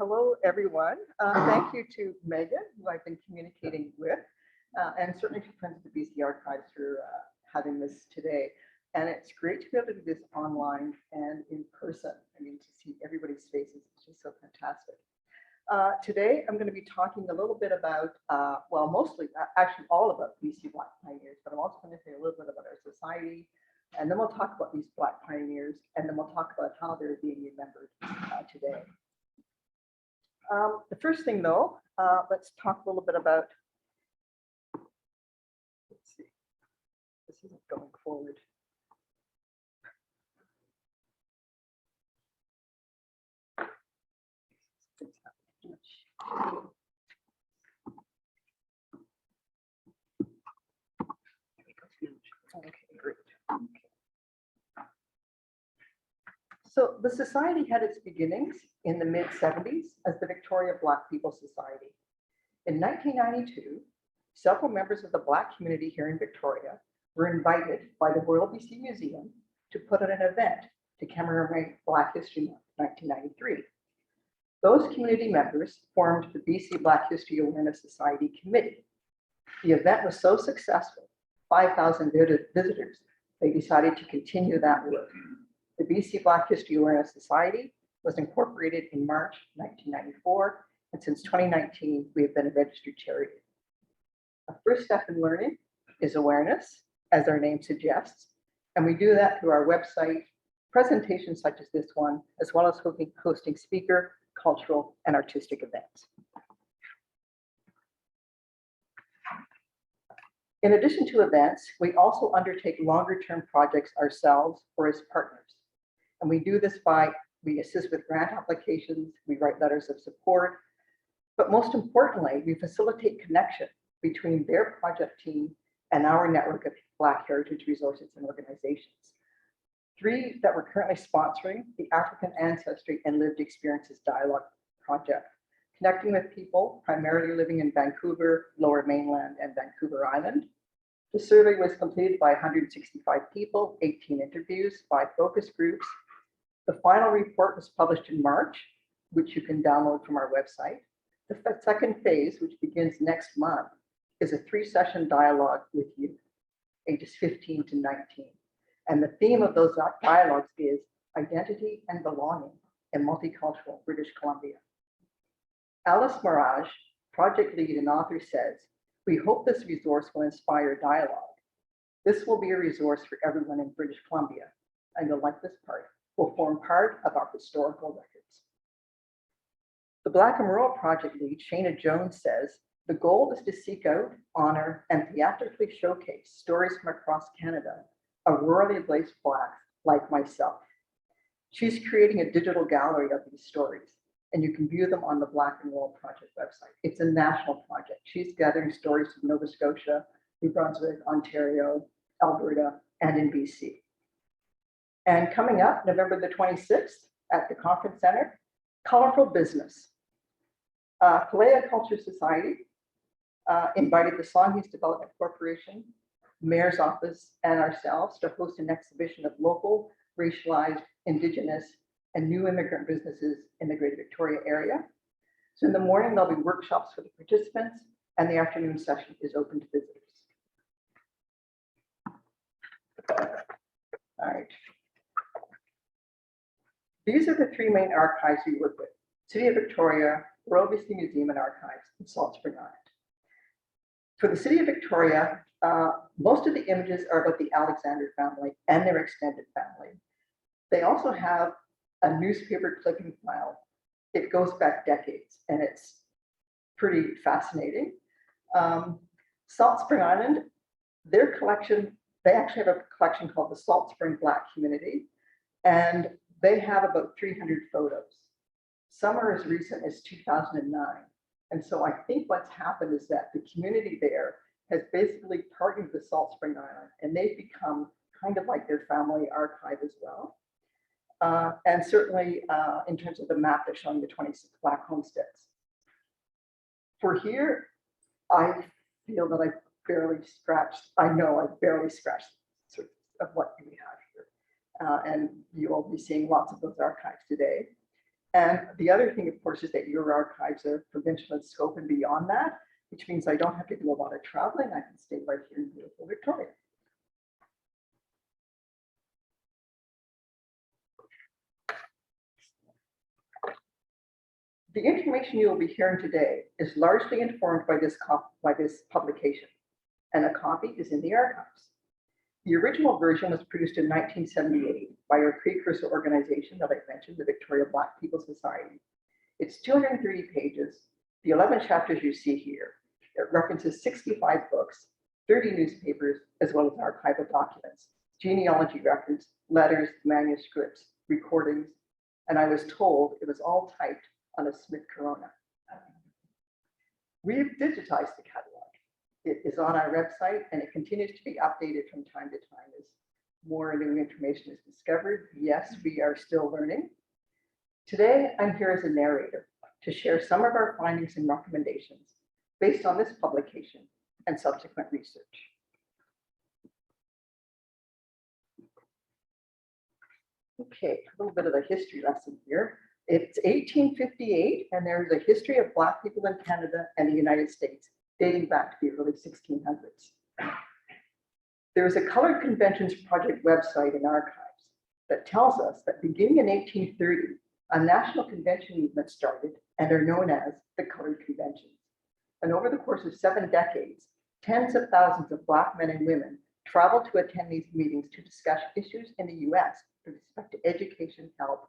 hello, everyone. Thank you to Megan, who I've been communicating with, and certainly to Friends of the BC Archives for having this today. And it's great to be able to do this online and in person. I mean, to see everybody's faces, it's just so fantastic. Today, I'm going to be talking a little bit about, well, mostly, actually all about BC Black pioneers, but I'm also going to say a little bit about our society, and then we'll talk about these Black pioneers, and then we'll talk about how they're being remembered today. The first thing, though, let's talk a little bit about, let's see, this isn't going forward. Okay, great. Okay. So the society had its beginnings in the mid-70s as the Victoria Black People Society. In 1992, several members of the Black community here in Victoria were invited by the Royal BC Museum to put on an event to commemorate Black History Month 1993. Those community members formed the BC Black History Awareness Society Committee. The event was so successful, 5,000 visitors, they decided to continue that work. The BC Black History Awareness Society was incorporated in March 1994, and since 2019, we have been a registered charity. A first step in learning is awareness, as our name suggests, and we do that through our website, presentations such as this one, as well as hosting speaker, cultural, and artistic events. In addition to events, we also undertake longer-term projects ourselves or as partners. And we do this by, we assist with grant applications, we write letters of support, but most importantly, we facilitate connection between their project team and our network of Black heritage resources and organizations. 3 that we're currently sponsoring: the African Ancestry and Lived Experiences Dialogue Project, connecting with people primarily living in Vancouver, Lower Mainland, and Vancouver Island. The survey was completed by 165 people, 18 interviews, 5 focus groups. The final report was published in March, which you can download from our website. The second phase, which begins next month, is a 3-session dialogue with youth, ages 15 to 19. And the theme of those dialogues is identity and belonging in multicultural British Columbia. Alice Mirage, project lead and author, says, "We hope this resource will inspire dialogue. This will be a resource for everyone in British Columbia," and you'll like this part, "will form part of our historical records." The Black and Rural project lead, Shana Jones, says, "The goal is to seek out, honor, and theatrically showcase stories from across Canada of rurally placed Blacks like myself." She's creating a digital gallery of these stories, and you can view them on the Black and Rural Project website. It's a national project. She's gathering stories from Nova Scotia, New Brunswick, Ontario, Alberta, and in BC. And coming up, November the 26th at the Conference Center, Colorful Business. Palea Culture Society invited the Songhees Development Corporation, Mayor's Office, and ourselves to host an exhibition of local, racialized, Indigenous, and new immigrant businesses in the Greater Victoria area. So in the morning, there'll be workshops for the participants, and the afternoon session is open to visitors. All right. These are the 3 main archives we work with: City of Victoria, Royal BC Museum and Archives, and Salt Spring Island. For the City of Victoria, most of the images are about the Alexander family and their extended family. They also have a newspaper clipping file. It goes back decades, and it's pretty fascinating. Salt Spring Island, their collection, they actually have a collection called the Salt Spring Black Community, and they have about 300 photos. Some are as recent as 2009. And so I think what's happened is that the community there has basically partnered with Salt Spring Island, and they've become kind of like their family archive as well. And certainly in terms of the map, they're showing the 26 Black homesteads. For here, I feel that I've barely scratched, I've barely scratched the surface of what we have here. And you will be seeing lots of those archives today. And the other thing, of course, is that your archives are provincial in scope and beyond that, which means I don't have to do a lot of traveling. I can stay right here in beautiful Victoria. The information you will be hearing today is largely informed by this publication, and a copy is in the archives. The original version was produced in 1978 by our precursor organization that I mentioned, the Victoria Black People Society. It's 230 pages. The 11 chapters you see here. It references 65 books, 30 newspapers, as well as archival documents, genealogy records, letters, manuscripts, recordings, and I was told it was all typed on a Smith Corona. We have digitized the catalog. It is on our website and it continues to be updated from time to time as more new information is discovered. Yes, we are still learning. Today, I'm here as a narrator to share some of our findings and recommendations based on this publication and subsequent research. Okay, a little bit of a history lesson here. It's 1858, and there's a history of Black people in Canada and the United States dating back to the early 1600s. There is a Colored Conventions Project website and archives that tells us that beginning in 1830, a national convention movement started and are known as the Colored Conventions. And over the course of 7 decades, tens of thousands of Black men and women traveled to attend these meetings to discuss issues in the US with respect to education, health,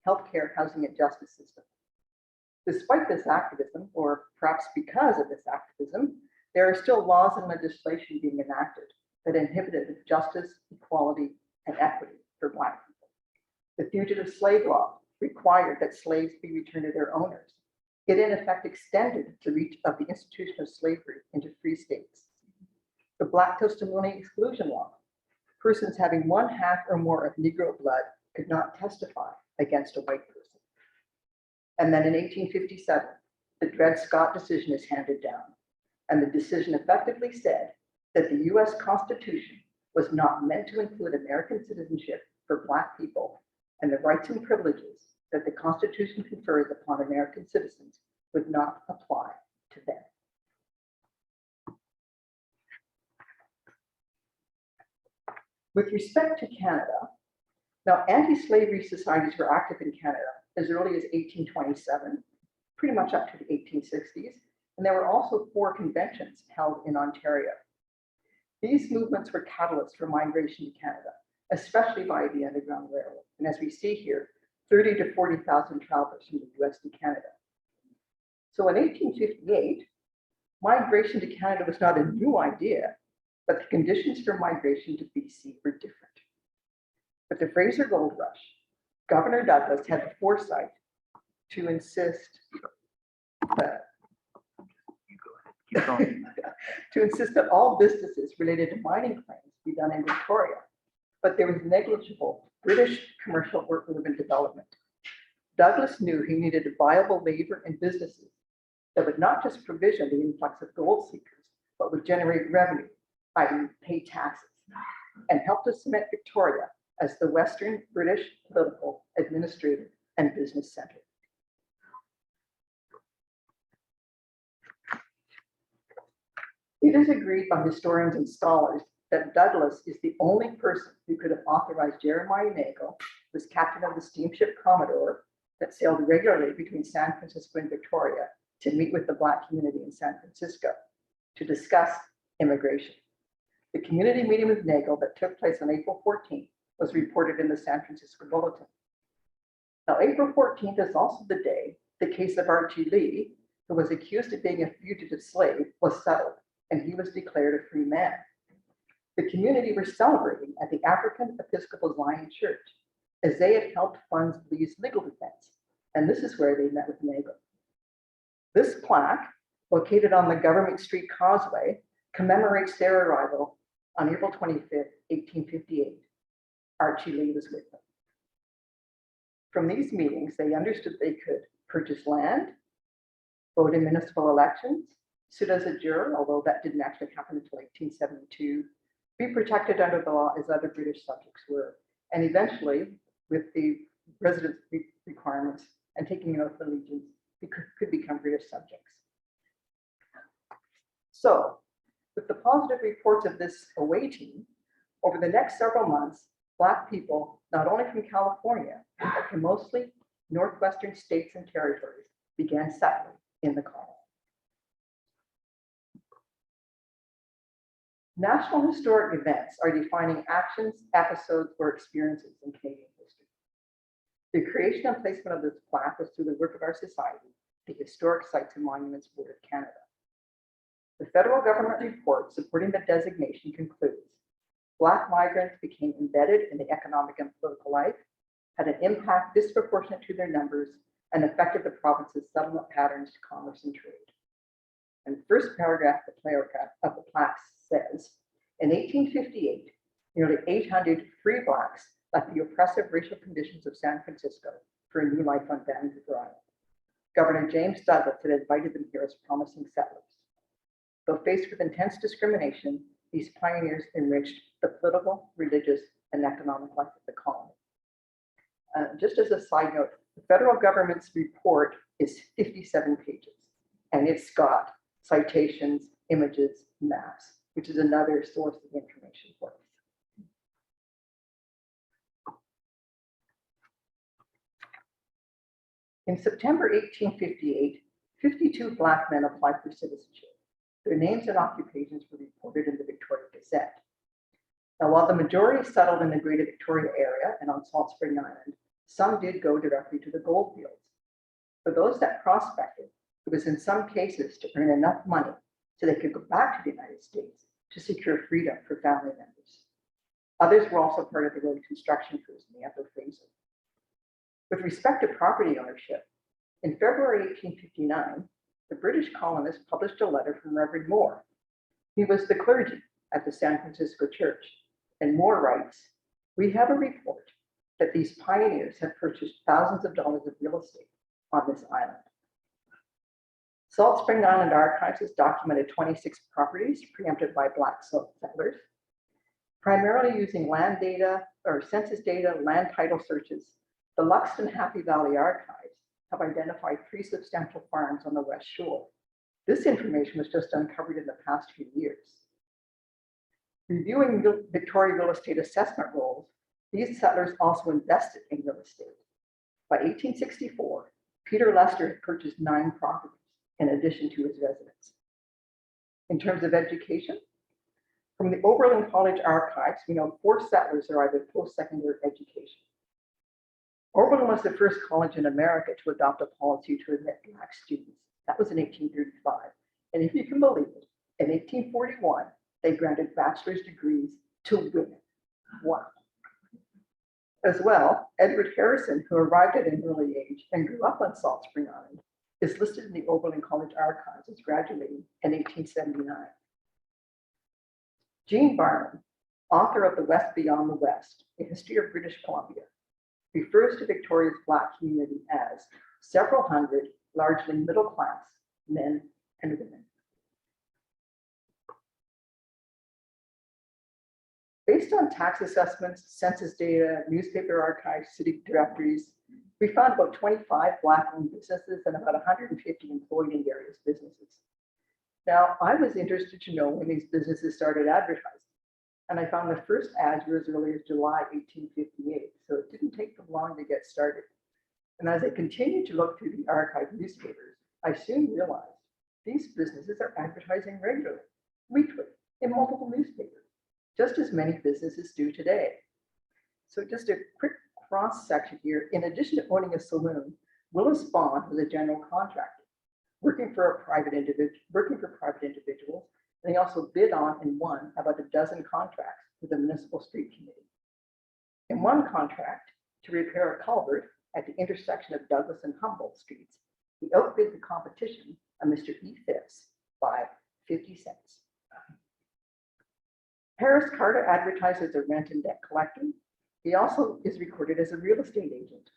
healthcare, housing, and justice system. Despite this activism, or perhaps because of this activism, there are still laws and legislation being enacted that inhibited justice, equality, and equity for Black people. The Fugitive Slave Law required that slaves be returned to their owners. It in effect extended the reach of the institution of slavery into free states. The Black Testimony Exclusion Law. Persons having 1/2 or more of Negro blood could not testify against a white person. And then in 1857, the Dred Scott decision is handed down. And the decision effectively said that the US Constitution was not meant to include American citizenship for Black people, and the rights and privileges that the Constitution confers upon American citizens would not apply to them. With respect to Canada, now anti-slavery societies were active in Canada as early as 1827, pretty much up to the 1860s, and there were also 4 conventions held in Ontario. These movements were catalysts for migration to Canada, especially via the Underground Railroad. And as we see here, 30 to 40,000 travelers from the US to Canada. So in 1858, migration to Canada was not a new idea, but the conditions for migration to BC were different. With the Fraser Gold Rush, Governor Douglas had the foresight to insist that that all businesses related to mining claims be done in Victoria, but there was negligible British commercial or urban development. Douglas knew he needed a viable labor and businesses that would not just provision the influx of gold seekers, but would generate revenue, i.e. pay taxes, and help to cement Victoria as the Western British political, administrative, and business center. It is agreed by historians and scholars that Douglas is the only person who could have authorized Jeremiah Nagle, who was captain of the steamship Commodore that sailed regularly between San Francisco and Victoria, to meet with the Black community in San Francisco to discuss immigration. The community meeting with Nagle that took place on April 14th was reported in the San Francisco Bulletin. Now, April 14th is also the day the case of Archie Lee, who was accused of being a fugitive slave, was settled, and he was declared a free man. The community were celebrating at the African Episcopal Zion Church as they had helped fund Lee's legal defense, and this is where they met with Nagle. This plaque, located on the Government Street Causeway, commemorates their arrival on April 25th, 1858. Archie Lee was with them. From these meetings, they understood they could purchase land, vote in municipal elections, sit as a juror, although that didn't actually happen until 1872, be protected under the law as other British subjects were, and eventually, with the residence requirements and taking an oath of allegiance could become British subjects. So, with the positive reports of this away team, over the next several months, Black people, not only from California, but from mostly Northwestern states and territories, began settling in the colony. National historic events are defining actions, episodes, or experiences in Canadian history. The creation and placement of this plaque was through the work of our society, the Historic Sites and Monuments Board of Canada. The federal government report supporting the designation concludes, Black migrants became embedded in the economic and political life, had an impact disproportionate to their numbers, and affected the province's settlement patterns, commerce, and trade. And the first paragraph of the plaque says, in 1858, nearly 800 free Blacks left the oppressive racial conditions of San Francisco for a new life on Dandridge Island. Governor James Douglas had invited them here as promising settlers. Though faced with intense discrimination, these pioneers enriched the political, religious, and economic life of the colony. Just as a side note, the federal government's report is 57 pages, and it's got citations, images, maps, which is another source of information for us. In September 1858, 52 Black men applied for citizenship. Their names and occupations were reported in the Victoria Gazette. Now, while the majority settled in the Greater Victoria area and on Salt Spring Island, some did go directly to the gold fields. For those that prospected, it was in some cases to earn enough money so they could go back to the United States to secure freedom for family members. Others were also part of the road construction crews in the Upper Fraser. With respect to property ownership, in February 1859, the British colonists published a letter from Reverend Moore. He was the clergy at the San Francisco Church, and Moore writes, we have a report that these pioneers have purchased thousands of dollars of real estate on this island. Salt Spring Island Archives has documented 26 properties preempted by Black settlers, primarily using land data or census data, land title searches. The Luxton Happy Valley Archives have identified 3 substantial farms on the West Shore. This information was just uncovered in the past few years. Reviewing Victoria real estate assessment rolls, these settlers also invested in real estate. By 1864, Peter Lester had purchased 9 properties in addition to his residence. In terms of education, from the Oberlin College archives, we know 4 settlers are either post-secondary education. Oberlin was the first college in America to adopt a policy to admit Black students. That was in 1835. And if you can believe it, in 1841, they granted bachelor's degrees to women. Wow. As well, Edward Harrison, who arrived at an early age and grew up on Salt Spring Island, is listed in the Oberlin College archives as graduating in 1879. Jean Barnum, author of The West Beyond the West, A History of British Columbia, refers to Victoria's Black community as several hundred, largely middle class, men and women. Based on tax assessments, census data, newspaper archives, city directories, we found about 25 Black-owned businesses and about 150 employed in various businesses. Now, I was interested to know when these businesses started advertising, and I found the first ads were as early as July 1858, so it didn't take them long to get started. And as I continued to look through the archived newspapers, I soon realized these businesses are advertising regularly, weekly, in multiple newspapers, just as many businesses do today. So just a quick cross section here. In addition to owning a saloon, Willis Bond was a general contractor, working for private individuals, and he also bid on and won about a dozen contracts with the Municipal Street Committee. In one contract, to repair a culvert at the intersection of Douglas and Humboldt Streets, he outbid the competition on Mr. E. Phipps by 50 cents. Harris Carter advertised as a rent and debt collector. He also is recorded as a real estate agent.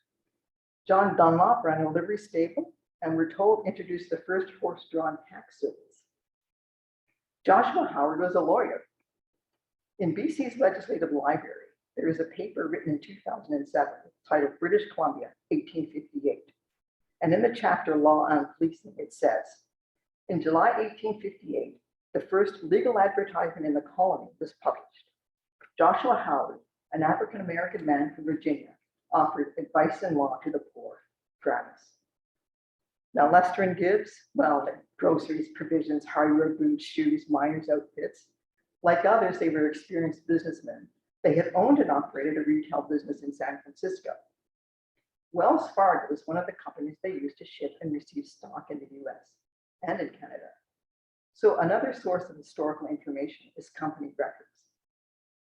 John Dunlop ran a livery stable and we're told introduced the first horse-drawn hack service. Joshua Howard was a lawyer. In BC's Legislative Library, there is a paper written in 2007 titled British Columbia, 1858. And in the chapter Law on Policing, it says, in July 1858, the first legal advertisement in the colony was published. Joshua Howard, an African-American man from Virginia, offered advice in law to the poor, gratis. Now, Lester and Gibbs, well, groceries, provisions, hardware, boots, shoes, miners' outfits. Like others, they were experienced businessmen. They had owned and operated a retail business in San Francisco. Wells Fargo was one of the companies they used to ship and receive stock in the US and in Canada. So another source of historical information is company records.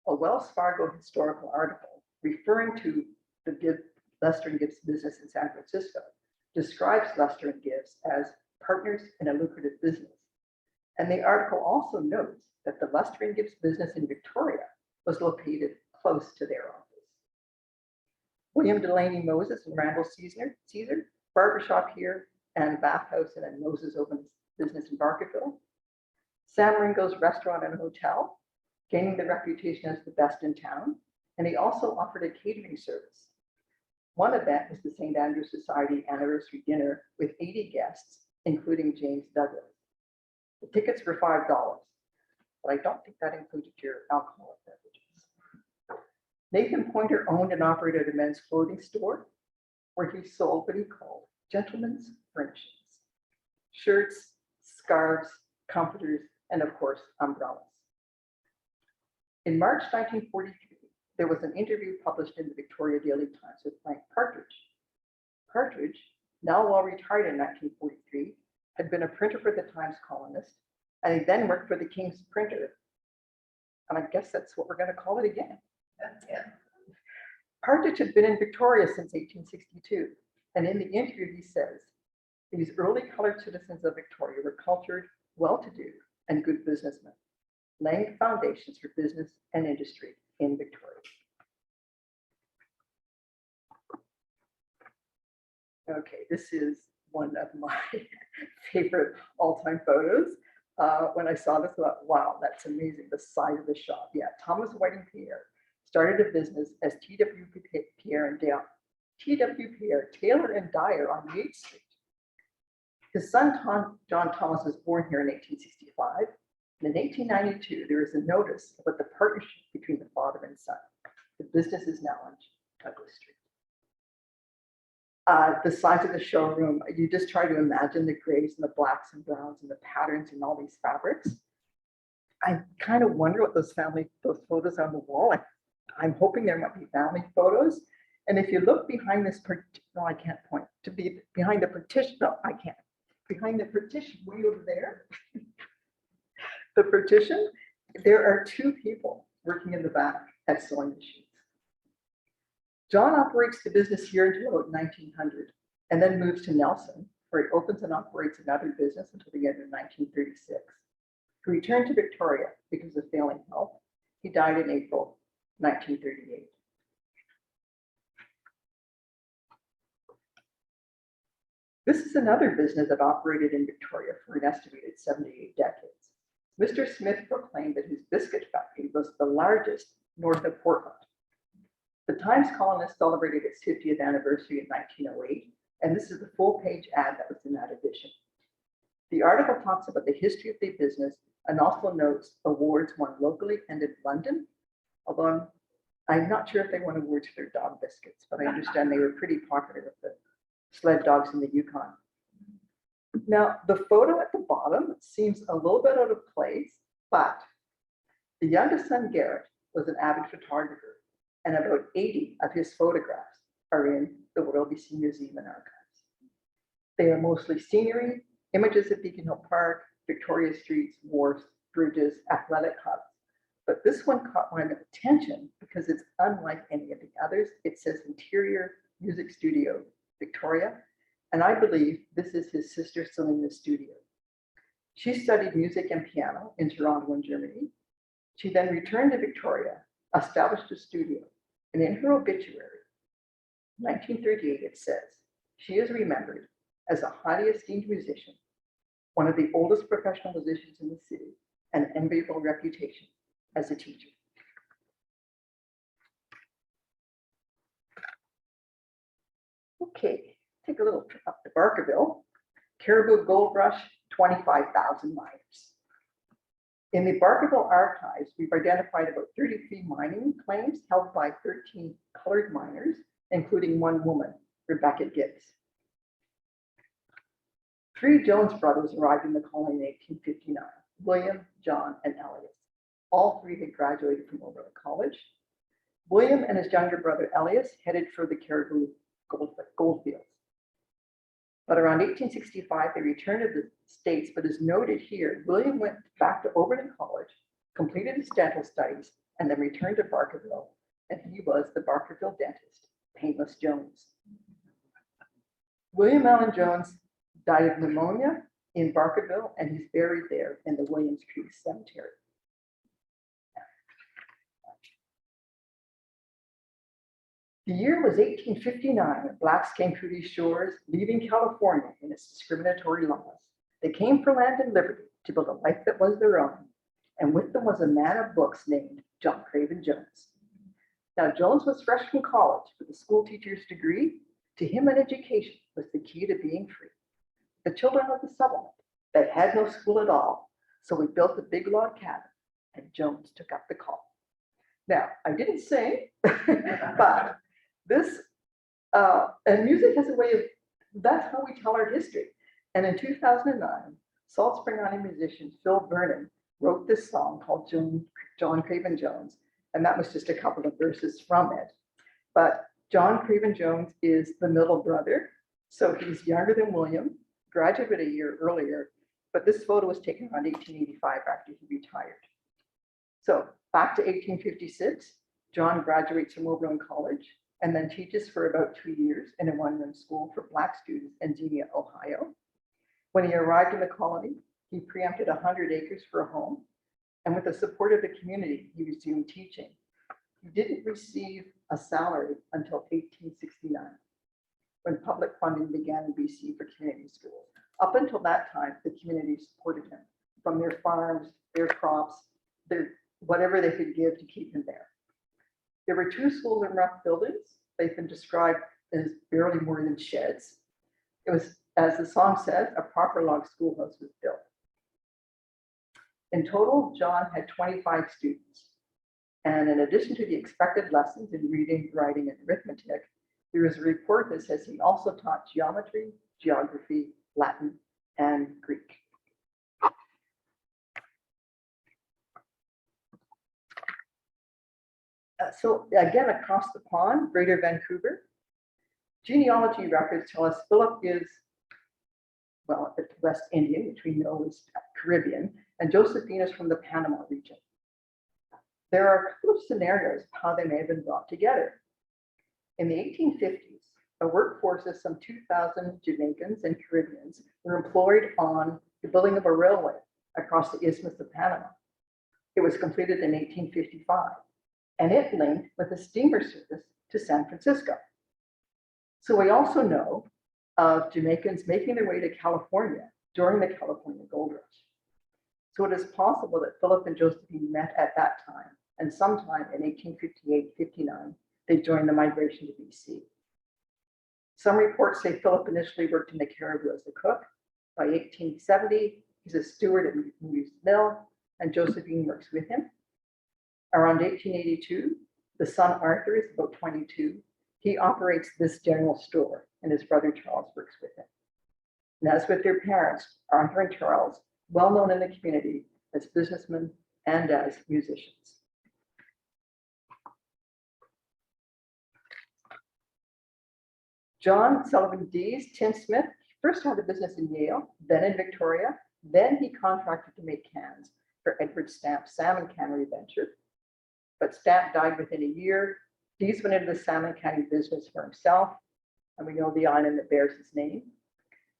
A Wells Fargo historical article referring to the Lester and Gibbs business in San Francisco describes Lester and Gibbs as partners in a lucrative business. And the article also notes that the Lester and Gibbs business in Victoria was located close to their office. William Delaney Moses and Randall Caesar, barbershop here and bathhouse and Moses opens business in Barkerville. Sam Ringo's restaurant and hotel, gaining the reputation as the best in town. And he also offered a catering service. One event was the St. Andrew's Society anniversary dinner with 80 guests, including James Douglas. The tickets were $5, but I don't think that included your alcoholic beverages. Nathan Pointer owned and operated a men's clothing store where he sold what he called gentlemen's furnishings, shirts, scarves, comforters, and of course, umbrellas. In March 1943, there was an interview published in the Victoria Daily Times with Frank Partridge. Partridge, now well retired in 1943, had been a printer for the Times Colonist, and he then worked for the King's Printer. And I guess that's what we're going to call it again. Yeah. Partridge had been in Victoria since 1862, and in the interview he says, these early colored citizens of Victoria were cultured, well-to-do, and good businessmen, laying the foundations for business and industry in Victoria. Okay, this is one of my favorite all-time photos. When I saw this, I thought, wow, that's amazing, the size of the shop. Yeah, Thomas Whiting Pierre started a business as T.W. Pierre Tailor and Dyer on 8th Street. His son, John Thomas, was born here in 1865. And in 1892, there is a notice about the partnership between the father and son. The business is now on Douglas Street. The size of the showroom, you just try to imagine the grays and the blacks and browns and the patterns and all these fabrics. I kind of wonder what those photos on the wall. I'm hoping there might be family photos. And if you look behind this, no, I can't point, to be behind the partition, no, I can't. Behind the partition, way over there, the partition, there are two people working in the back at sewing machines. John operates the business here until about 1900 and then moves to Nelson, where he opens and operates another business until the end of 1936. He returned to Victoria because of failing health. He died in April 1938. This is another business that operated in Victoria for an estimated 78 decades. Mr. Smith proclaimed that his biscuit factory was the largest north of Portland. The Times Colonist celebrated its 50th anniversary in 1908, and this is the full-page ad that was in that edition. The article talks about the history of the business and also notes awards won locally and in London, although I'm not sure if they won awards for their dog biscuits, but I understand they were pretty popular with the sled dogs in the Yukon. Now, the photo at the bottom seems a little bit out of place, but the youngest son, Garrett, was an avid photographer, and about 80 of his photographs are in the Royal BC Museum and Archives. They are mostly scenery, images of Beacon Hill Park, Victoria streets, wharfs, bridges, athletic hubs. But this one caught my attention because it's unlike any of the others. It says Interior Music Studio, Victoria, and I believe this is his sister Selena's studio. She studied music and piano in Toronto and Germany. She then returned to Victoria, established a studio, and in her obituary, 1938, it says, she is remembered as a highly esteemed musician, one of the oldest professional musicians in the city, and an enviable reputation as a teacher. Okay, take a little trip up to Barkerville. Caribou Gold Rush, 25,000 miners. In the Barkerville archives, we've identified about 33 mining claims held by 13 colored miners, including one woman, Rebecca Gibbs. 3 Jones brothers arrived in the colony in 1859, William, John, and Elias. All 3 had graduated from Oberlin College. William and his younger brother Elias headed for the Caribou goldfields. But around 1865, they returned to the States, but as noted here, William went back to Oberlin College, completed his dental studies, and then returned to Barkerville, and he was the Barkerville dentist, Painless Jones. William Allen Jones died of pneumonia in Barkerville, and he's buried there in the Williams Creek Cemetery. The year was 1859 when blacks came through these shores, leaving California in its discriminatory laws. They came for land and liberty to build a life that was their own, and with them was a man of books named John Craven Jones. Now, Jones was fresh from college with a school teacher's degree. To him, an education was the key to being free. The children of the settlement, they had no school at all, so we built a big log cabin, and Jones took up the call. Now, I didn't sing, but this, and music has a way of, that's how we tell our history. And in 2009, Salt Spring Island musician Phil Vernon wrote this song called John Craven Jones, and that was just a couple of verses from it. But John Craven Jones is the middle brother, so he's younger than William, graduated a year earlier, but this photo was taken around 1885 after he retired. So back to 1856, John graduates from Oberlin College and then teaches for about 2 years in a one-room school for Black students in Denia, Ohio. When he arrived in the colony, he preempted 100 acres for a home, and with the support of the community, he resumed teaching. He didn't receive a salary until 1869, when public funding began in BC for community schools. Up until that time, the community supported him from their farms, their crops, their whatever they could give to keep him there. There were 2 schools in rough buildings. They've been described as barely more than sheds. It was, as the song says, a proper log schoolhouse was built. In total, John had 25 students. And in addition to the expected lessons in reading, writing, and arithmetic, there is a report that says he also taught geometry, geography, Latin, and Greek. So again, across the pond, Greater Vancouver, genealogy records tell us Philip is, well, it's West Indian, which we know is Caribbean, and Josephine is from the Panama region. There are a couple of scenarios of how they may have been brought together. In the 1850s, a workforce of some 2,000 Jamaicans and Caribbeans were employed on the building of a railway across the Isthmus of Panama. It was completed in 1855. And it linked with a steamer service to San Francisco. So we also know of Jamaicans making their way to California during the California Gold Rush. So it is possible that Philip and Josephine met at that time, and sometime in 1858-59, they joined the migration to BC. Some reports say Philip initially worked in the Caribou as a cook. By 1870, he's a steward at Muse Mill, and Josephine works with him. Around 1882, the son Arthur is about 22. He operates this general store, and his brother Charles works with him. And as with their parents, Arthur and Charles, well known in the community as businessmen and as musicians. John Sullivan Deas, tinsmith, first had a business in Yale, then in Victoria. Then he contracted to make cans for Edward Stamp's salmon cannery venture. But Stamp died within a year. Deas went into the salmon canning business for himself, and we know the island that bears his name.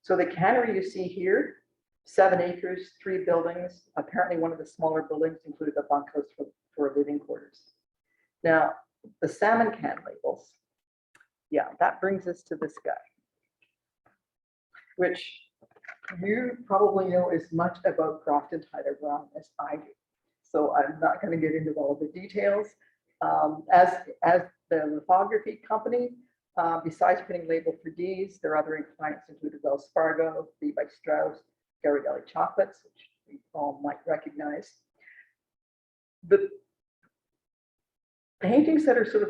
So the cannery you see here, 7 acres, 3 buildings. Apparently one of the smaller buildings included a bunkhouse for living quarters. Now, the salmon can labels, yeah, that brings us to this guy, which you probably know as much about Grafton Tyler Brown as I do. So I'm not going to get into all of the details. As the lithography company, Besides putting label for Deas, their other clients included Wells Fargo, Levi Strauss, Ghirardelli Chocolates, which we all might recognize. The paintings that are sort of,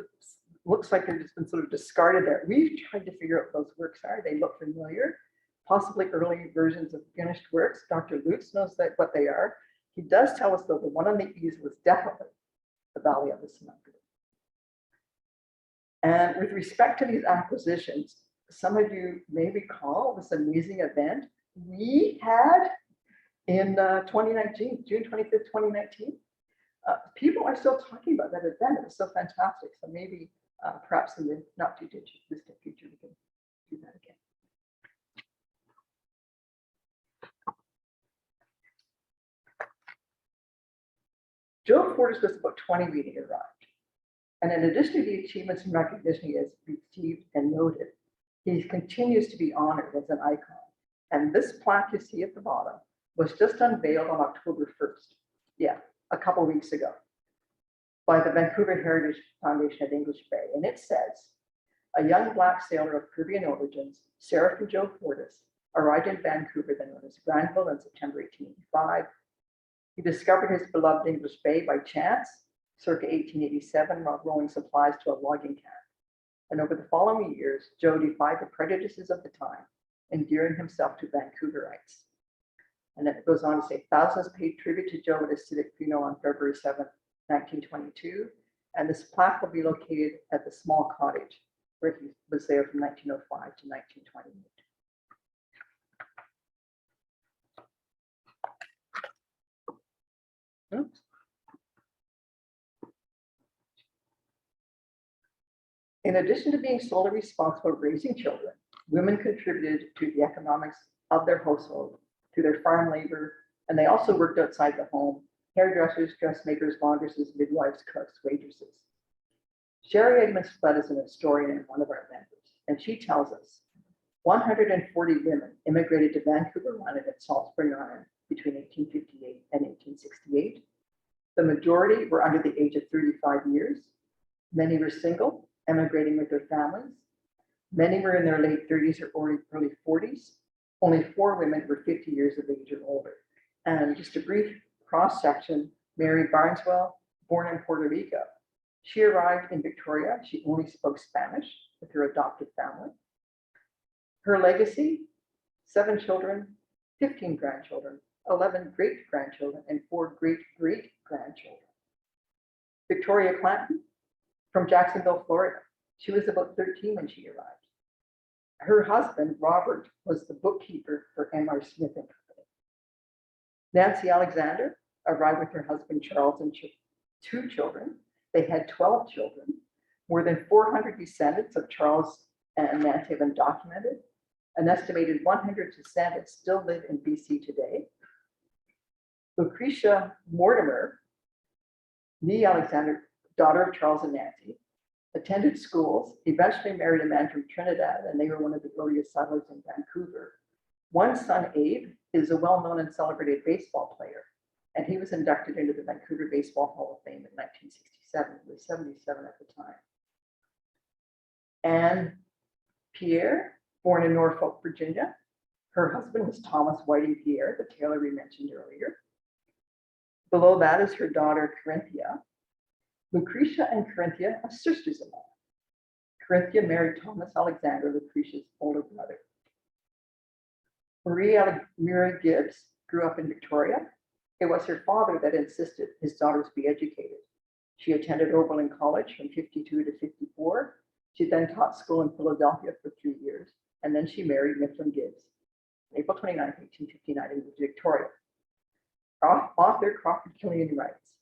looks like they've just been sort of discarded there, we've tried to figure out what those works are. They look familiar, possibly early versions of finished works. Dr. Lutz knows what they are. He does tell us, though, the one on the eaves was definitely the Valley of the Snugger. And with respect to these acquisitions, some of you may recall this amazing event we had in 2019, June 25th, 2019. People are still talking about that event. It was so fantastic. So maybe perhaps in the not too distant future, we can do that again. Joe Fortis was about 20 when he arrived. And in addition to the achievements and recognition he has received and noted, he continues to be honored as an icon. And this plaque you see at the bottom was just unveiled on October 1st. Yeah, a couple weeks ago, by the Vancouver Heritage Foundation at English Bay. And it says, a young Black sailor of Caribbean origins, Seraphin Joe Fortis, arrived in Vancouver, then known as Granville, in September 1885. He discovered his beloved English Bay by chance, circa 1887, while rowing supplies to a logging camp. And over the following years, Joe defied the prejudices of the time, endearing himself to Vancouverites. And then it goes on to say, thousands paid tribute to Joe at his civic funeral on February 7th, 1922. And this plaque will be located at the small cottage where he was there from 1905 to 1928. Oops. In addition to being solely responsible for raising children, women contributed to the economics of their household through their farm labor, and they also worked outside the home: hairdressers, dressmakers, laundresses, midwives, cooks, waitresses. Sherry Edmonds Flood is an historian and one of our members, and she tells us 140 women immigrated to Vancouver Island and Salt Spring Island between 1858 and 1868. The majority were under the age of 35 years. Many were single, emigrating with their families. Many were in their late 30s or early 40s. Only 4 women were 50 years of age or older. And just a brief cross-section, Mary Barneswell, born in Puerto Rico. She arrived in Victoria. She only spoke Spanish with her adopted family. Her legacy: 7 children, 15 grandchildren, 11 great-grandchildren, and 4 great-great-grandchildren. Victoria Clanton, from Jacksonville, Florida. She was about 13 when she arrived. Her husband, Robert, was the bookkeeper for M.R. Smith and Company. Nancy Alexander arrived with her husband, Charles, and 2 children. They had 12 children. More than 400 descendants of Charles and Nancy have been documented. An estimated 100 descendants still live in BC today. Lucretia Mortimer, nee Alexander, daughter of Charles and Nancy, attended schools, eventually married a man from Trinidad, and they were one of the earliest settlers in Vancouver. One son, Abe, is a well-known and celebrated baseball player, and he was inducted into the Vancouver Baseball Hall of Fame in 1967. He was 77 at the time. Anne Pierre, born in Norfolk, Virginia. Her husband was Thomas Whiting Pierre, the tailor we mentioned earlier. Below that is her daughter, Corinthia. Lucretia and Corinthia are sisters-in-law. Corinthia married Thomas Alexander, Lucretia's older brother. Mary Gibbs grew up in Victoria. It was her father that insisted his daughters be educated. She attended Oberlin College from 52 to 54. She then taught school in Philadelphia for 3 years, and then she married Mifflin Gibbs. April 29, 1859, in Victoria. Author Crawford Killian writes,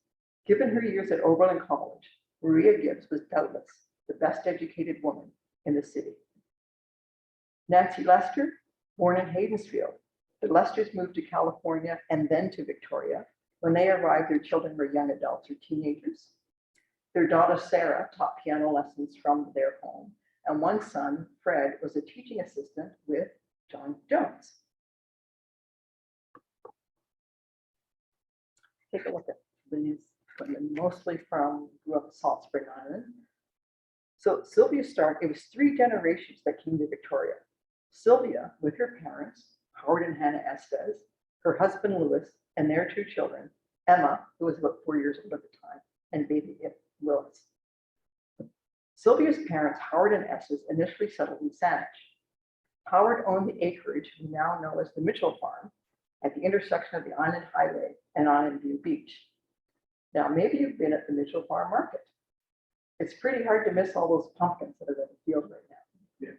given her years at Oberlin College, Maria Gibbs was doubtless the best educated woman in the city. Nancy Lester, born in Haydensfield. The Lesters moved to California and then to Victoria. When they arrived, their children were young adults or teenagers. Their daughter, Sarah, taught piano lessons from their home. And one son, Fred, was a teaching assistant with John Jones. Take a look at these women, mostly grew up in Salt Spring Island. So Sylvia Stark, it was 3 generations that came to Victoria. Sylvia, with her parents, Howard and Hannah Estes, her husband Louis, and their 2 children, Emma, who was about 4 years old at the time, and baby Willis. Sylvia's parents, Howard and Estes, initially settled in Saanich. Howard owned the acreage we now know as the Mitchell Farm at the intersection of the Island Highway and Island View Beach. Now, maybe you've been at the Mitchell Farm Market. It's pretty hard to miss all those pumpkins that are in the field right now. Yeah.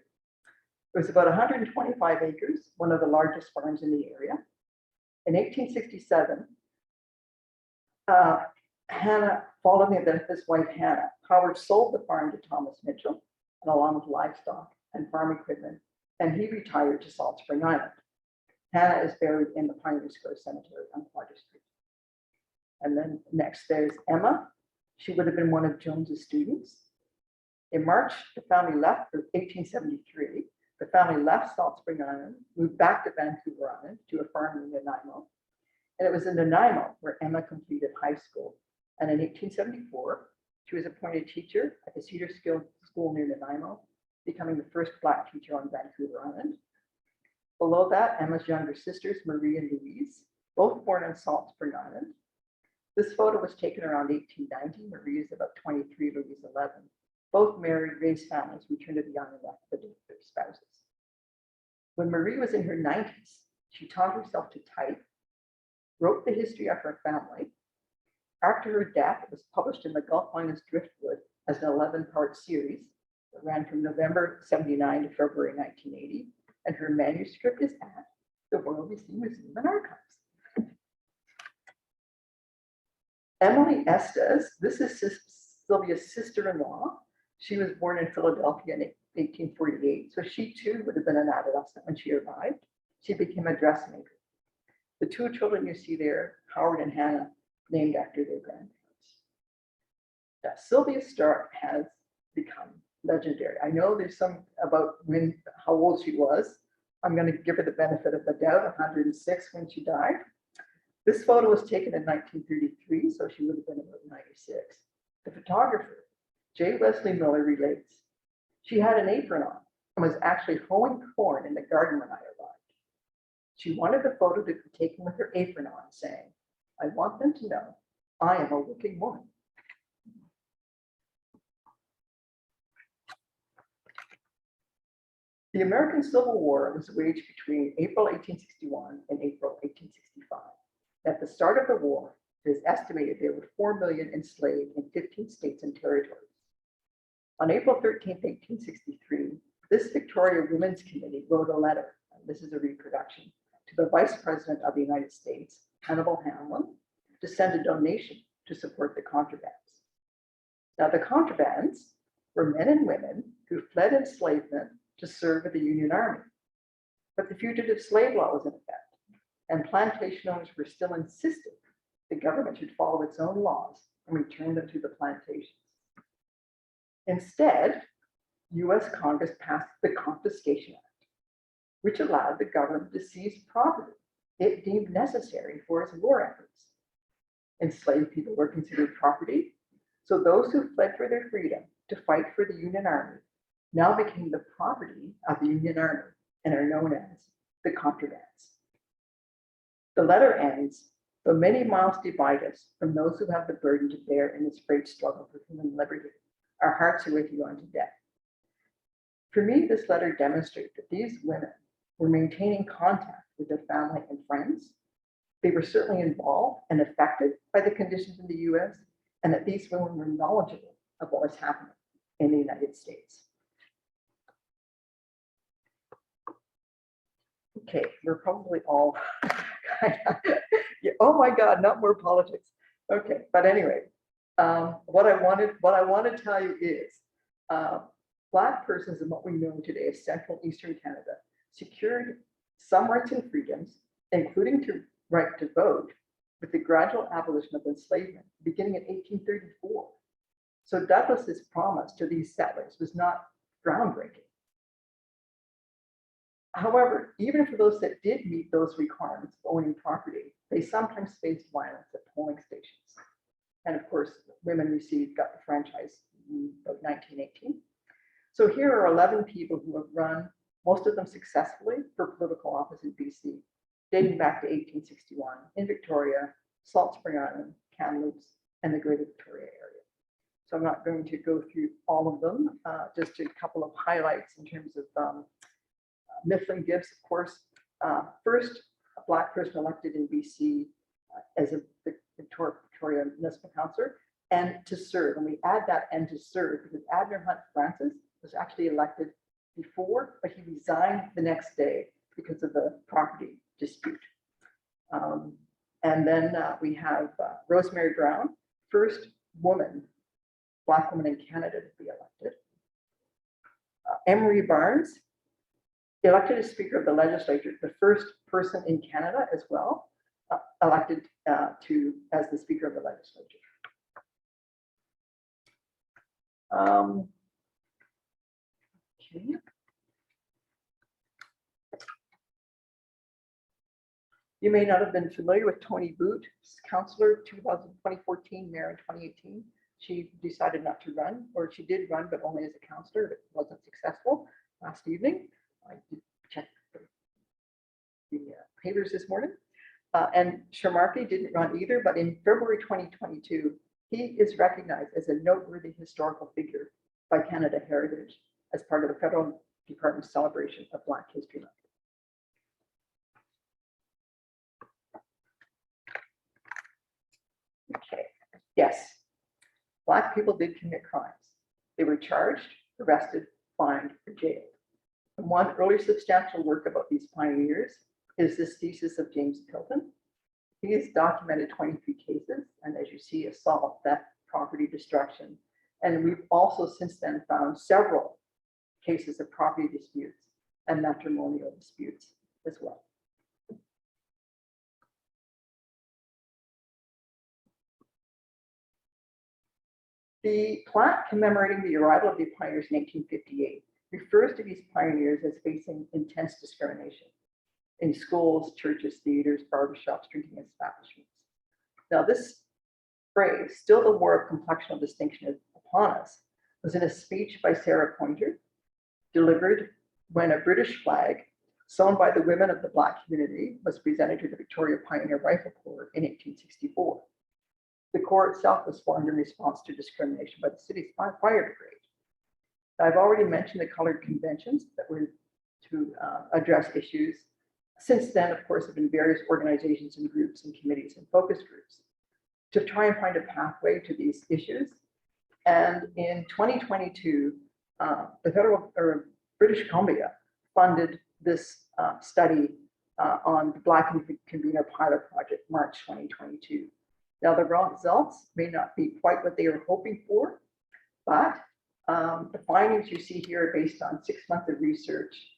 It was about 125 acres, one of the largest farms in the area. In 1867, Hannah, following the death of his wife Hannah, Howard sold the farm to Thomas Mitchell, and along with livestock and farm equipment, and he retired to Salt Spring Island. Hannah is buried in the Pioneer Square Cemetery on Quadra Street. And then next there's Emma. She would have been one of Jones's students. In March, the family left for 1873. The family left Salt Spring Island, moved back to Vancouver Island to a farm in Nanaimo. And it was in Nanaimo where Emma completed high school. And in 1874, she was appointed teacher at the Cedar School near Nanaimo, becoming the first Black teacher on Vancouver Island. Below that, Emma's younger sisters, Marie and Louise, both born on Salt Spring Island. This photo was taken around 1890. Marie is about 23, Louise 11. Both married, raised families, returned to the island after the death of their spouses. When Marie was in her 90s, she taught herself to type, wrote the history of her family. After her death, it was published in the Gulf Liners Driftwood as an 11-part series that ran from November 79 to February 1980, and her manuscript is at the Royal BC Museum and Archives. Emily Estes, this is Sylvia's sister-in-law. She was born in Philadelphia in 1848, so she too would have been an adolescent when she arrived. She became a dressmaker. The 2 children you see there, Howard and Hannah, named after their grandparents. Now, Sylvia Stark has become legendary. I know there's some about how old she was. I'm going to give her the benefit of the doubt, 106 when she died. This photo was taken in 1933, so she would have been about 96. The photographer, J. Wesley Miller, relates, she had an apron on and was actually hoeing corn in the garden when I arrived. She wanted the photo to be taken with her apron on, saying, "I want them to know I am a working woman." The American Civil War was waged between April 1861 and April 1865. At the start of the war, it is estimated there were 4 million enslaved in 15 states and territories. On April 13, 1863, this Victoria Women's Committee wrote a letter, and this is a reproduction, to the Vice President of the United States, Hannibal Hamlin, to send a donation to support the contrabands. Now, the contrabands were men and women who fled enslavement to serve with the Union Army. But the Fugitive Slave Law was in effect, and plantation owners were still insisting the government should follow its own laws and return them to the plantations. Instead, US Congress passed the Confiscation Act, which allowed the government to seize property it deemed necessary for its war efforts. Enslaved people were considered property, so those who fled for their freedom to fight for the Union Army now became the property of the Union Army and are known as the contrabands. The letter ends, "Though many miles divide us from those who have the burden to bear in this great struggle for human liberty, our hearts are with you unto death." For me, this letter demonstrates that these women were maintaining contact with their family and friends. They were certainly involved and affected by the conditions in the US, and that these women were knowledgeable of what was happening in the United States. Okay, we're probably all yeah, oh my God, not more politics. Okay, but anyway, what I want to tell you is Black persons in what we know today as Central and Eastern Canada secured some rights and freedoms, including the right to vote, with the gradual abolition of enslavement beginning in 1834. So Douglas's promise to these settlers was not groundbreaking. However, even for those that did meet those requirements of owning property, they sometimes faced violence at polling stations. And of course, women got the franchise in about 1918. So here are 11 people who have run, most of them successfully, for political office in BC, dating back to 1861 in Victoria, Salt Spring Island, Kamloops, and the Greater Victoria area. So I'm not going to go through all of them, just a couple of highlights in terms of Mifflin Gibbs, of course, first a Black person elected in BC as a Victoria municipal councillor, and to serve. And we add that "and to serve" because Abner Hunt Francis was actually elected before, but he resigned the next day because of the property dispute. And then we have Rosemary Brown, first woman, Black woman in Canada to be elected. Emery Barnes, elected as Speaker of the Legislature, the first person in Canada as well, elected as the Speaker of the Legislature. Okay. You may not have been familiar with Tony Boot, councillor 2014, mayor in 2018. She decided not to run, or she did run, but only as a councillor. It wasn't successful last evening. I did check the papers this morning. And Shamarki didn't run either, but in February 2022, he is recognized as a noteworthy historical figure by Canada Heritage as part of the federal department's celebration of Black History Month. Okay, yes, Black people did commit crimes. They were charged, arrested, fined, or jailed. And one early substantial work about these pioneers is this thesis of James Pilton. He has documented 23 cases, and as you see, assault, theft, property destruction. And we've also since then found several cases of property disputes and matrimonial disputes as well. The plaque commemorating the arrival of the pioneers in 1858 refers to these pioneers as facing intense discrimination in schools, churches, theaters, barbershops, drinking establishments. Now, this phrase, "still the war of complexional distinction is upon us," was in a speech by Sarah Pointer, delivered when a British flag sewn by the women of the Black community was presented to the Victoria Pioneer Rifle Corps in 1864. The Corps itself was formed in response to discrimination by the city's fire brigade. I've already mentioned the colored conventions that were to address issues. Since then, of course, there have been various organizations and groups and committees and focus groups to try and find a pathway to these issues. And in 2022, the federal or British Columbia funded this study on the Black Convener Pilot Project, March 2022. Now, the results may not be quite what they were hoping for, but the findings you see here are based on 6 months of research,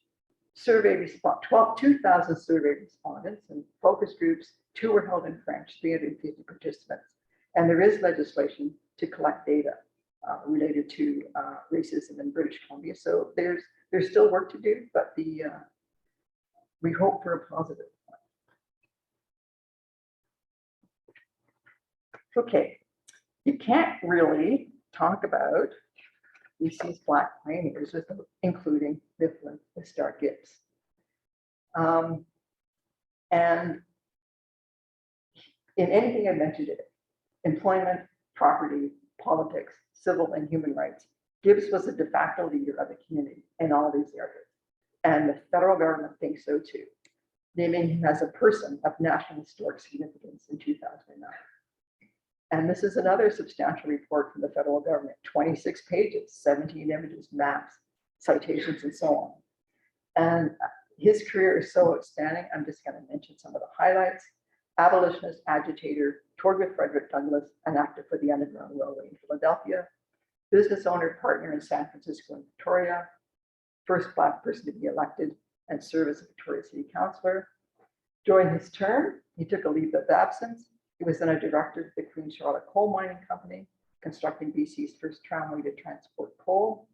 2,000 survey respondents and focus groups. 2 were held in French, 350 participants. And there is legislation to collect data related to racism in British Columbia. So there's still work to do, but we hope for a positive one. Okay, you can't really talk about BC's Black pioneers without including Mifflin, Wistar, Gibbs. And in anything I mentioned it, employment, property, politics, civil and human rights, Gibbs was a de facto leader of the community in all these areas. And the federal government thinks so too, naming him as a person of national historic significance in 2009. And this is another substantial report from the federal government, 26 pages, 17 images, maps, citations, and so on. And his career is so outstanding, I'm just going to mention some of the highlights. Abolitionist, agitator, toured with Frederick Douglass, and active for the Underground Railway in Philadelphia, business owner, partner in San Francisco and Victoria, first Black person to be elected and serve as a Victoria City Councillor. During his term, he took a leave of absence. He was then a director of the Queen Charlotte Coal Mining Company, constructing BC's first tramway to transport coal.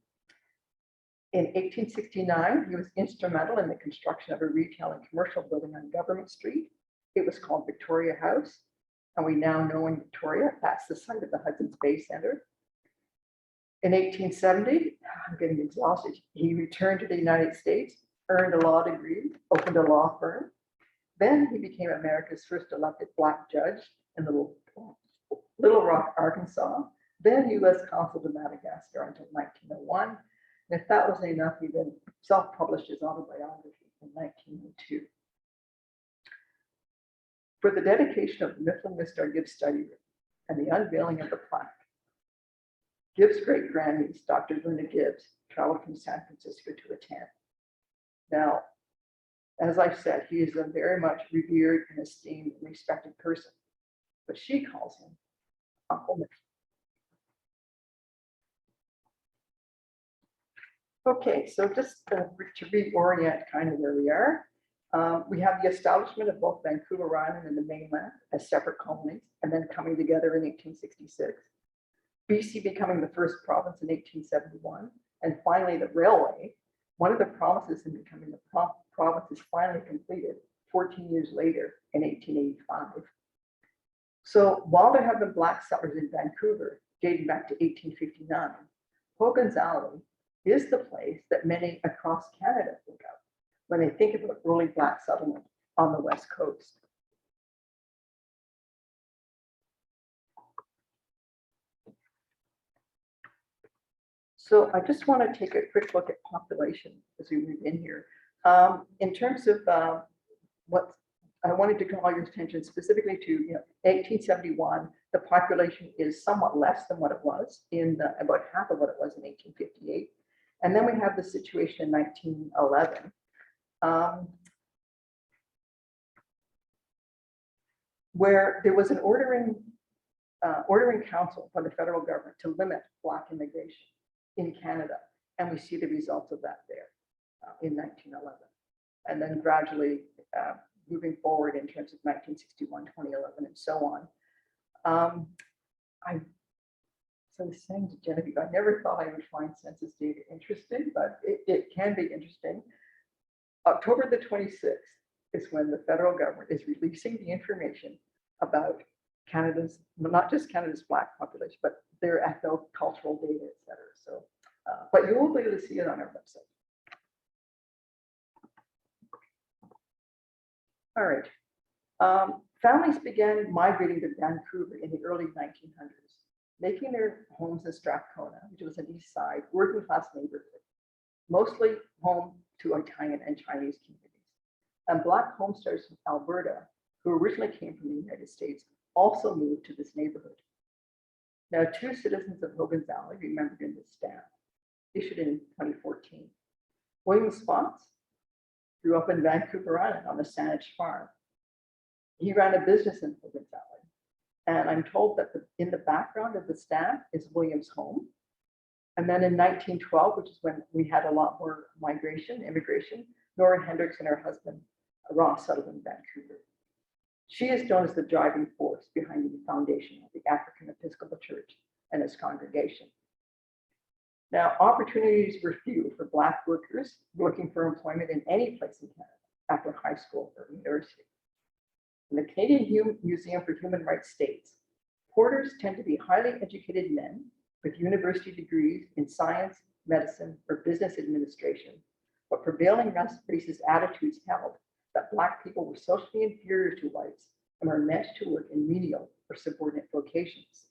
In 1869, he was instrumental in the construction of a retail and commercial building on Government Street. It was called Victoria House, and we now know in Victoria, that's the site of the Hudson's Bay Centre. In 1870, I'm getting exhausted. He returned to the United States, earned a law degree, opened a law firm. Then he became America's first elected Black judge in Little Rock, Arkansas, then U.S. Consul to Madagascar until 1901. And if that wasn't enough, he then self-published his autobiography in 1902. For the dedication of the Mifflin Wistar Gibbs study room and the unveiling of the plaque, Gibbs' great-grandniece, Dr. Linda Gibbs, traveled from San Francisco to attend. Now, as I said, he is a very much revered and esteemed and respected person, but she calls him Uncle Mifflin. Okay, so just to reorient kind of where we are, we have the establishment of both Vancouver Island and the mainland as separate colonies, and then coming together in 1866. BC becoming the first province in 1871, and finally the railway. One of the promises in becoming the province is finally completed 14 years later in 1885. So while there have been Black settlers in Vancouver dating back to 1859, Hogan's Alley is the place that many across Canada think of when they think about early Black settlement on the West Coast. So I just want to take a quick look at population as we move in here. In terms of what I wanted to call your attention specifically to, 1871, the population is somewhat less than what it was about half of what it was in 1858. And then we have the situation in 1911. Where there was an ordering council by the federal government to limit Black immigration in Canada. And we see the results of that there in 1911. And then gradually moving forward in terms of 1961, 2011, and so on. So I was saying to Genevieve, I never thought I would find census data interesting, but it can be interesting. October the 26th is when the federal government is releasing the information about Canada's, not just Canada's Black population, but their ethnocultural data, et cetera. So, but you will be able to see it on our website. All right. Families began migrating to Vancouver in the early 1900s, making their homes in Strathcona, which was an east side, working class neighborhood, mostly home to Italian and Chinese communities. And Black homesteaders from Alberta, who originally came from the United States, also moved to this neighborhood. Now, 2 citizens of Hogan's Alley remembered in this stamp, issued in 2014. William Spots grew up in Vancouver Island on the Saanich farm. He ran a business in Hogan's Alley. And I'm told that in the background of the stamp is William's home. And then in 1912, which is when we had a lot more immigration, Nora Hendricks and her husband, Ross, settled in Vancouver. She is known as the driving force behind the foundation of the African Episcopal Church and its congregation. Now, opportunities were few for Black workers looking for employment in any place in Canada after high school or university. And the Canadian Museum for Human Rights states, porters tend to be highly educated men with university degrees in science, medicine, or business administration, but prevailing racist attitudes held that Black people were socially inferior to whites and were meant to work in menial or subordinate vocations.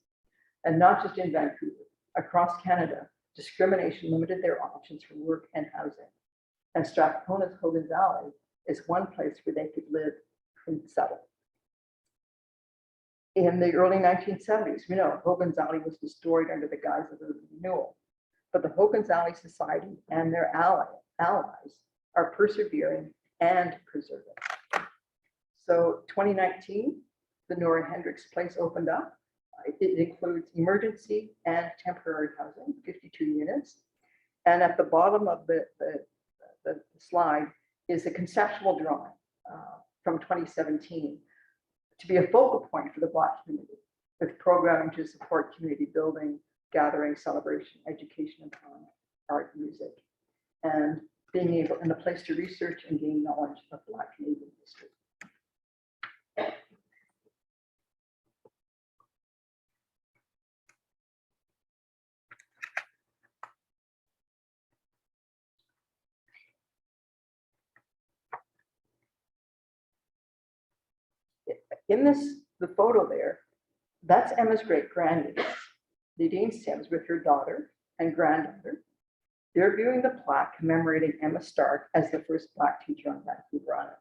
And not just in Vancouver, across Canada, discrimination limited their options for work and housing. And Strathcona's Hogan's Alley is one place where they could live and settle. In the early 1970s, we know Hogan's Alley was destroyed under the guise of urban renewal, but the Hogan's Alley Society and their allies are persevering and preserving. So 2019, the Nora Hendricks Place opened up. It includes emergency and temporary housing, 52 units. And at the bottom of the slide is a conceptual drawing from 2017 to be a focal point for the Black community, with programming to support community building, gathering, celebration, education, empowerment, art, music, and being able and a place to research and gain knowledge of Black Canadian history. In the photo there, that's Emma's great-grandniece, Nadine Sims, with her daughter and granddaughter. They're viewing the plaque commemorating Emma Stark as the first Black teacher on Vancouver Island.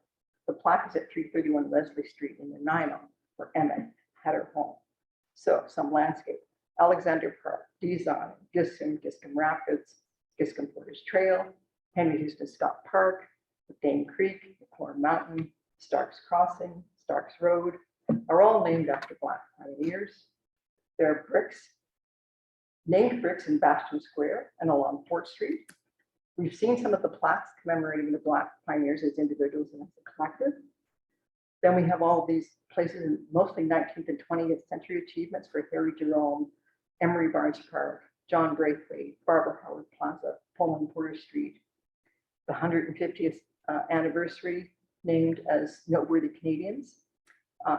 The plaque is at 331 Leslie Street in Nanaimo, where Emma had her home. So some landscape, Alexander Park, Deas, Giscombe Rapids, Giscombe Porters Trail, Henry Houston Scott Park, Dane Creek, Corn Mountain, Stark's Crossing, Stark's Road, are all named after Black pioneers. There are bricks, named bricks in Bastion Square and along Fort Street. We've seen some of the plaques commemorating the Black pioneers as individuals and as a collective. Then we have all these places, mostly 19th and 20th century achievements for Harry Jerome, Emery Barnes Park, John Braithwaite, Barbara Howard Plaza, Pullman Porter Street, the 150th anniversary named as noteworthy Canadians.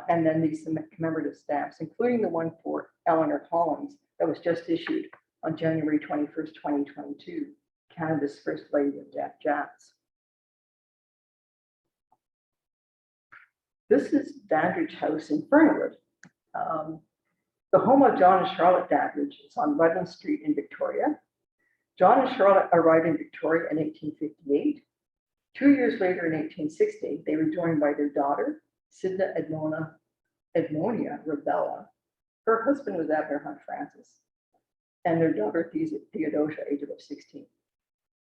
And then these commemorative stamps, including the one for Eleanor Collins that was just issued on January 21st, 2022, Canada's First Lady of Jazz. This is Dandridge House in Fernwood. The home of John and Charlotte Dandridge is on Rutland Street in Victoria. John and Charlotte arrived in Victoria in 1858. 2 years later, in 1860, they were joined by their daughter, Sidna Edmonia Rebella. Her husband was Abner Hunt Francis, and their daughter, Theodosia, age of 16.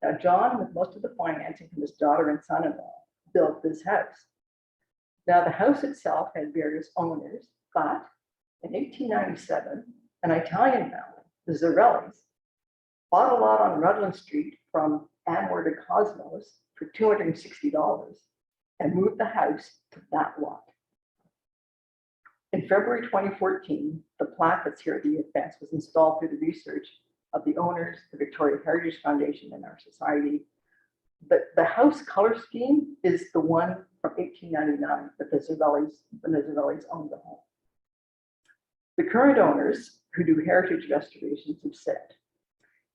Now, John, with most of the financing from his daughter and son-in-law, built this house. Now, the house itself had various owners, but in 1897, an Italian family, the Zarellis, bought a lot on Rutland Street from Amor de Cosmos for $260 and moved the house to that lot. In February 2014, the plaque that's here at the events was installed through the research of the owners, the Victoria Heritage Foundation, and our society. The house color scheme is the one from 1899 that the Zarellis owned the home. The current owners, who do heritage restorations, have said,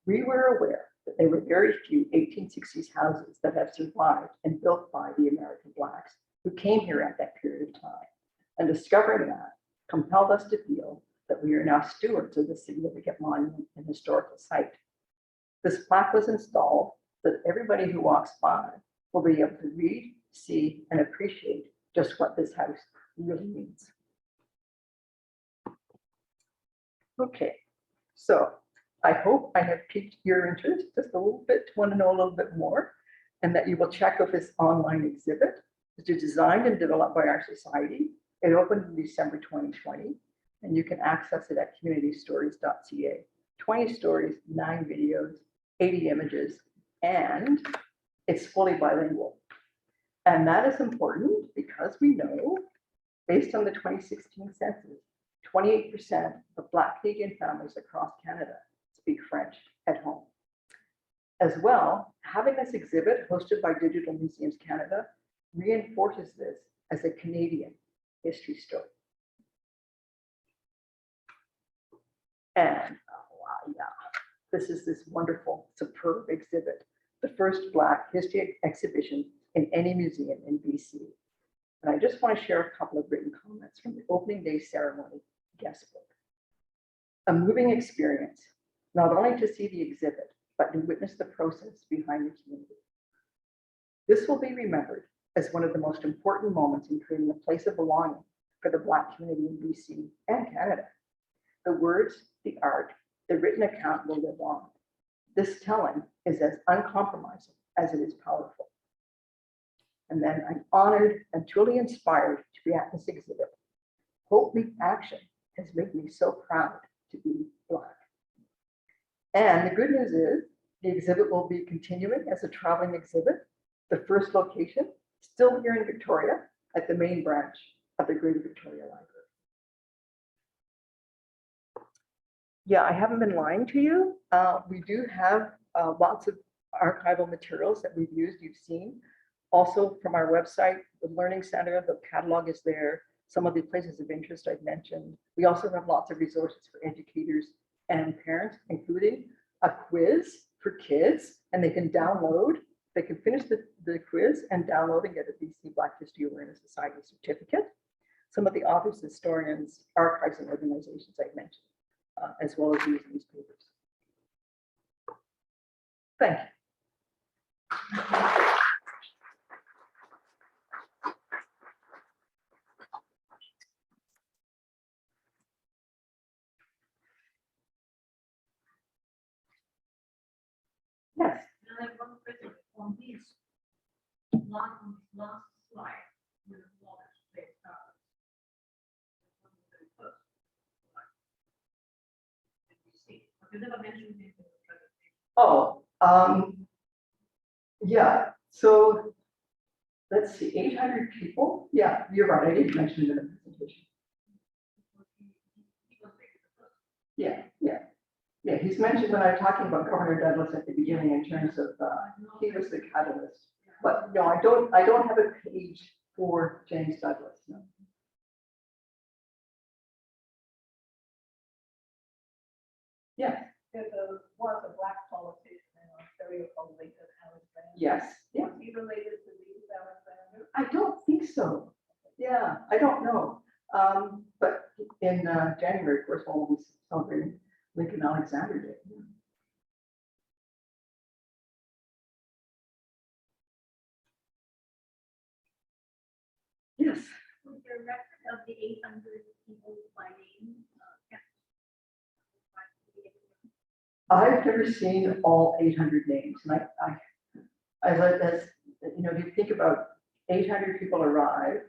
we were aware that there were very few 1860s houses that have survived and built by the American Blacks who came here at that period of time. And discovering that compelled us to feel that we are now stewards of this significant monument and historical site. This plaque was installed so that everybody who walks by will be able to read, see, and appreciate just what this house really means. Okay, so I hope I have piqued your interest just a little bit, to want to know a little bit more, and that you will check out this online exhibit, which is designed and developed by our society. It opened in December 2020, and you can access it at communitystories.ca. 20 stories, 9 videos, 80 images, and it's fully bilingual. And that is important because we know, based on the 2016 census, 28% of Black Canadian families across Canada speak French at home. As well, having this exhibit hosted by Digital Museums Canada reinforces this as a Canadian history story. And this is this wonderful, superb exhibit, the first Black history exhibition in any museum in BC. And I just want to share a couple of written comments from the opening day ceremony guest book. A moving experience, not only to see the exhibit, but to witness the process behind the community. This will be remembered as one of the most important moments in creating a place of belonging for the Black community in BC and Canada. The words, the art, the written account will live on. This telling is as uncompromising as it is powerful. And then I'm honored and truly inspired to be at this exhibit. Hope Meet Action has made me so proud to be Black. And the good news is the exhibit will be continuing as a traveling exhibit. The first location, still here in Victoria, at the main branch of the Greater Victoria Library. Yeah, I haven't been lying to you. We do have lots of archival materials that we've used, you've seen. Also from our website, the Learning Center, the catalog is there. Some of the places of interest I've mentioned. We also have lots of resources for educators and parents, including a quiz for kids, and they can download, they can finish the quiz and download and get a BC Black History Awareness Society certificate. some of the authors, historians, archives, and organizations I mentioned, as well as these newspapers. Thank you. Yes. I have one question on this last slide. With large space you never mentioned it in the presentation. Oh, yeah. So let's see, 800 people. Yeah, you're right. I didn't mention it in the presentation. Yeah, yeah. Yeah, he's mentioned when I was talking about Governor Douglas at the beginning in terms of he was the catalyst. But no, I don't have a page for James Douglas. No. Yes. There was a black politician in Ontario called Lincoln Alexander. Yes. Yeah. Was he related to these Alexander? I don't think so. Yeah, I don't know. But in January, of course, we'll be celebrating Lincoln Alexander Day. Yes. Was there a record of the 800 people by name? I've never seen all 800 names, and as you know, if you think about 800 people arrive,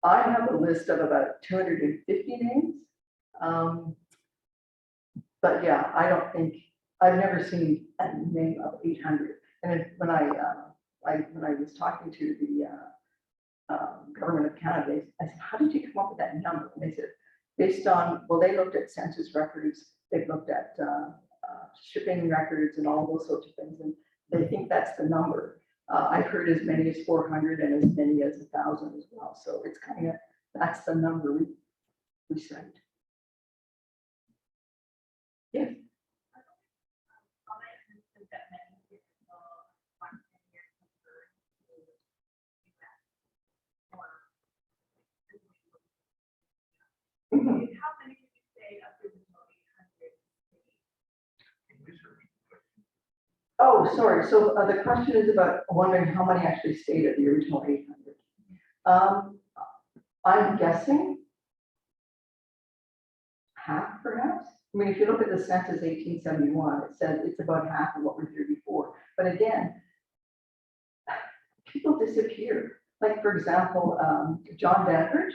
I have a list of about 250 names. But yeah, I don't think I've never seen a name of 800. And when I was talking to the government of Canada, I said, "How did you come up with that number?" And they said, based on, well, they looked at census records, they've looked at shipping records and all those sorts of things, and they think that's the number. I've heard as many as 400 and as many as 1,000 as well. So it's kind of, that's the number we cite. Yes. Mm-hmm. How many did you say of the 800? Oh, sorry. So the question is about wondering how many actually stayed at the original 800. I'm guessing half, perhaps. I mean, if you look at the census 1871, it says it's about half of what was here before. But again, people disappear. Like, for example, John Dandridge,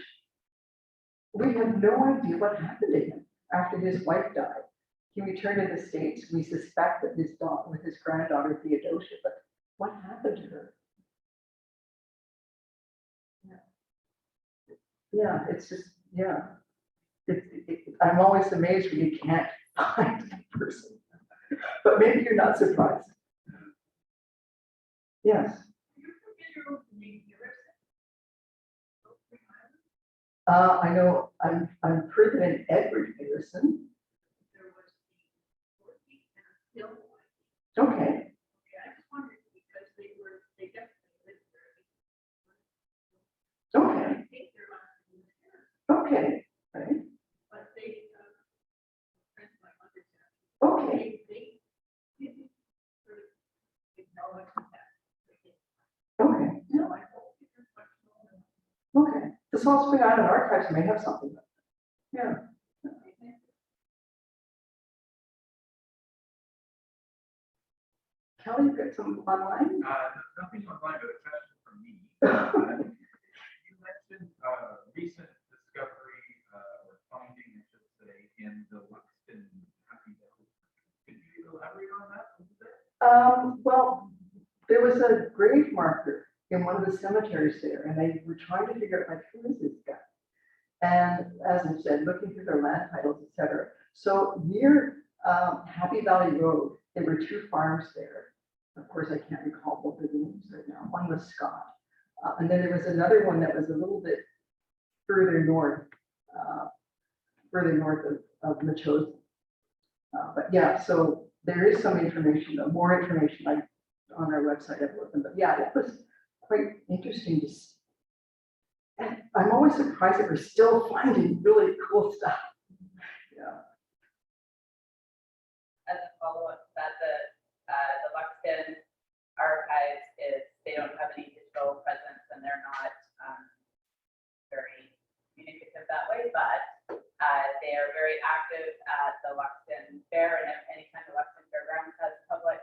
we have no idea what happened to him after his wife died. He returned to the States. We suspect that his daughter, with his granddaughter Theodosia, but what happened to her? Yeah, it's just, yeah. I'm always amazed when you can't find a person, but maybe you're not surprised. Yes. I know I'm President Edward Harrison. Okay. I just wondered because they definitely lived there. Okay. I think their last name was Harrison. Okay. Right. But they, friends of my mother's house. Okay. They didn't sort of acknowledge that. Okay. So I hope it's functional. Okay. The Salt Spring Island Archives may have something. Yeah. Kelly, you got some online? Nothing online, but a question from me. You mentioned recent discovery or finding, I should say, in the Weston Happy Valley. Could you elaborate on that a little bit? Well, there was a grave marker in one of the cemeteries there, and they were trying to figure out, like, who is this guy? And as I said, looking through their land titles, etc. So near Happy Valley Road, there were two farms there. Of course, I can't recall both of the names right now. One was Scott. And then there was another one that was a little bit further north of Machosen. But yeah, so there is some information, more information on our website. But yeah, it was quite interesting And I'm always surprised that we're still finding really cool stuff. Yeah. As a follow-up to that, the Luxton archives they don't have any digital presence and they're not very communicative that way, but they are very active at the Luxton Fair, and if anytime the Luxton Fairgrounds has public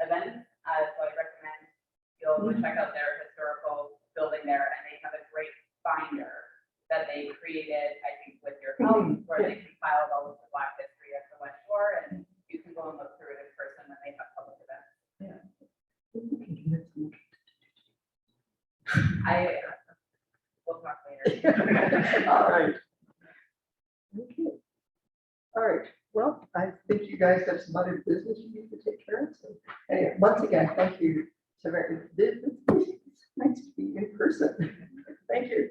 events, so I recommend you'll check out their historical building there, and they have a great binder that they created, I think, with your help, where they compiled all of the Black history of the West Shore, and you can go and look through it in person when they have public events. We'll talk later. All right. Okay. All right. Well, I think you guys have some other business you need to take care of. So anyway, once again, thank you so very much. It's nice to be in person. Thank you.